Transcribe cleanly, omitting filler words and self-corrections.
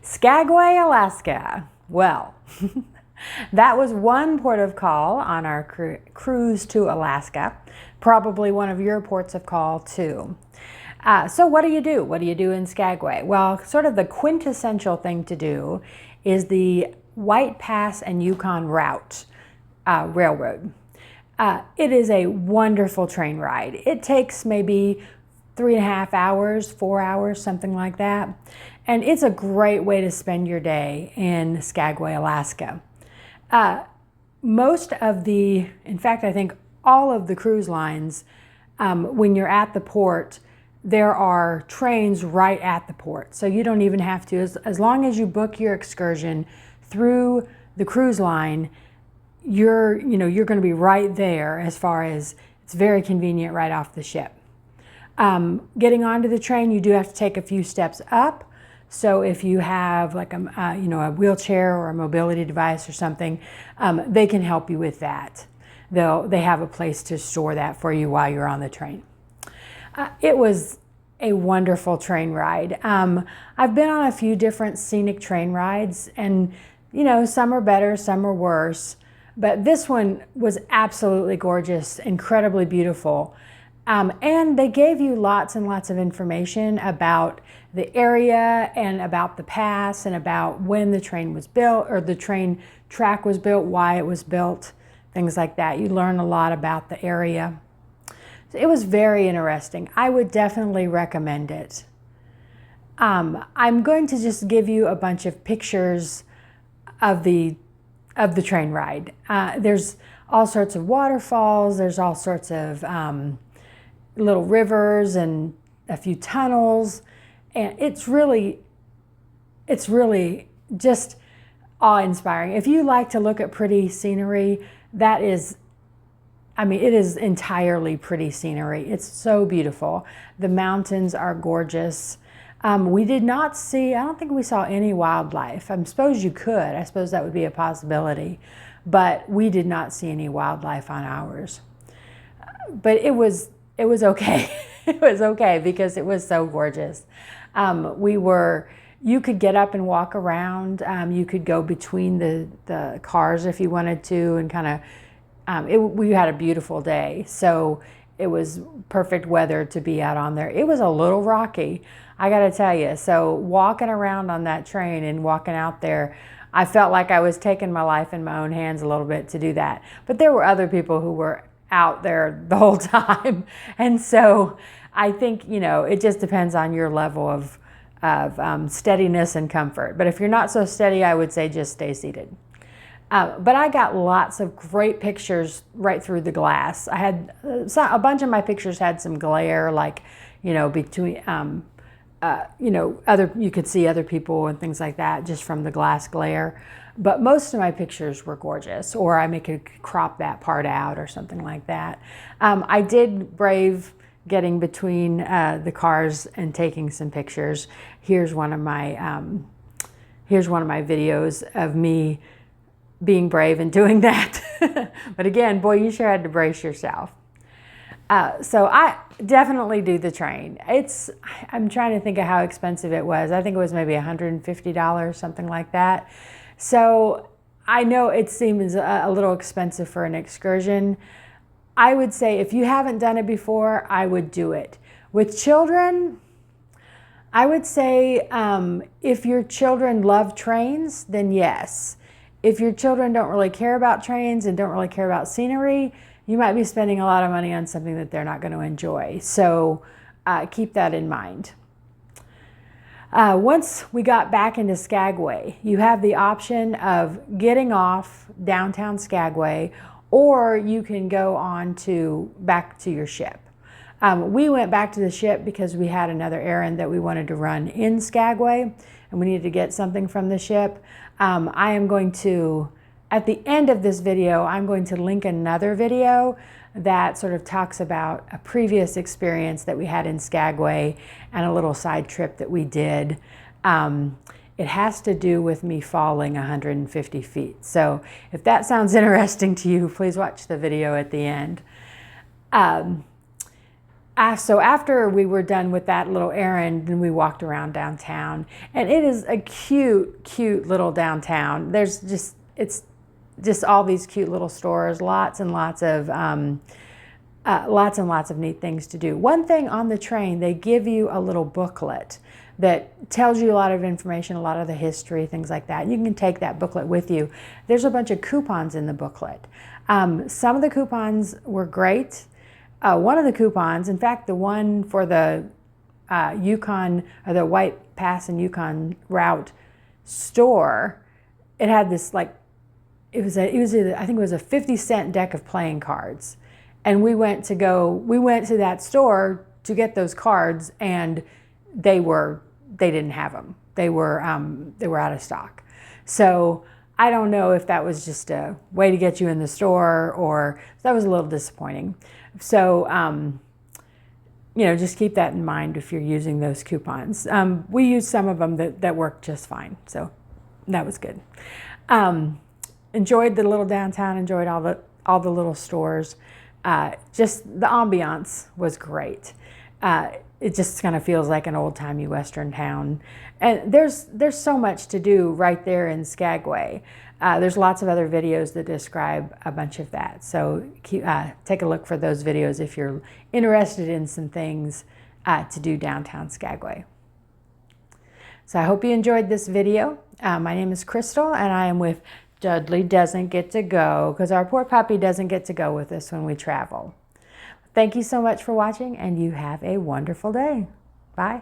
Skagway, Alaska. Well, that was one port of call on our cruise to Alaska. Probably one of your ports of call too. So what do you do? What do you do in Skagway? Well, sort of the quintessential thing to do is the White Pass and Yukon route railroad. It is a wonderful train ride. It takes maybe 3.5 hours, 4 hours, something like that. And it's a great way to spend your day in Skagway, Alaska. In fact, I think all of the cruise lines, when you're at the port, there are trains right at the port. So you don't even have to, as long as you book your excursion through the cruise line, you're going to be right there, as far as it's very convenient right off the ship. Getting onto the train, you do have to take a few steps up. So if you have like a wheelchair or a mobility device or something, they can help you with that. They have a place to store that for you while you're on the train. It was a wonderful train ride. I've been on a few different scenic train rides, and some are better, some are worse, but this one was absolutely gorgeous, incredibly beautiful. And they gave you lots and lots of information about the area and about the pass and about when the train was built, or the train track was built, why it was built, things like that. You learn a lot about the area. So it was very interesting. I would definitely recommend it. I'm going to just give you a bunch of pictures of the train ride. There's all sorts of waterfalls. There's all sorts of little rivers and a few tunnels, and it's really just awe-inspiring. If you like to look at pretty scenery, it is entirely pretty scenery. It's so beautiful. The mountains are gorgeous. We did not see, I don't think we saw any wildlife. I suppose you could. I suppose that would be a possibility, but we did not see any wildlife on ours. But it was okay. It was okay because it was so gorgeous. You could get up and walk around. You could go between the cars if you wanted to, and kind of, we had a beautiful day. So it was perfect weather to be out on there. It was a little rocky, I gotta tell you. So walking around on that train and walking out there, I felt like I was taking my life in my own hands a little bit to do that. But there were other people who were out there the whole time. And so I think, it just depends on your level of steadiness and comfort. But if you're not so steady, I would say just stay seated. But I got lots of great pictures right through the glass. I had a bunch of my pictures had some glare, like, between, you could see other people and things like that just from the glass glare. But most of my pictures were gorgeous, or I could crop that part out or something like that. I did brave getting between the cars and taking some pictures. Here's one of my videos of me being brave and doing that. But again, boy, you sure had to brace yourself. So I definitely do the train. I'm trying to think of how expensive it was. I think it was maybe $150, something like that. So I know it seems a little expensive for an excursion. I would say if you haven't done it before, I would do it. With children, I would say if your children love trains, then yes. If your children don't really care about trains and don't really care about scenery, you might be spending a lot of money on something that they're not going to enjoy. So keep that in mind. Once we got back into Skagway, you have the option of getting off downtown Skagway, or you can go on back to your ship. We went back to the ship because we had another errand that we wanted to run in Skagway, and we needed to get something from the ship. I am going to, at the end of this video, I'm going to link another video that sort of talks about a previous experience that we had in Skagway and a little side trip that we did. It has to do with me falling 150 feet. So if that sounds interesting to you, please watch the video at the end. So after we were done with that little errand, then we walked around downtown, and it is a cute, cute little downtown. It's just all these cute little stores, lots and lots of neat things to do. One thing on the train, they give you a little booklet that tells you a lot of information, a lot of the history, things like that. You can take that booklet with you. There's a bunch of coupons in the booklet. Some of the coupons were great. One of the coupons, in fact, the one for the Yukon, or the White Pass and Yukon route store, it had this I think it was a 50-cent deck of playing cards. And we went to that store to get those cards, and they didn't have them. They were out of stock. So I don't know if that was just a way to get you in the store, or that was a little disappointing. So, just keep that in mind if you're using those coupons. We used some of them that worked just fine. So that was good. Enjoyed the little downtown, enjoyed all the little stores. Just the ambiance was great. It just kind of feels like an old-timey Western town. And there's so much to do right there in Skagway. There's lots of other videos that describe a bunch of that. So take a look for those videos if you're interested in some things to do downtown Skagway. So I hope you enjoyed this video. My name is Crystal, and I am with Dudley Doesn't Get to Go, because our poor puppy doesn't get to go with us when we travel. Thank you so much for watching, and you have a wonderful day. Bye.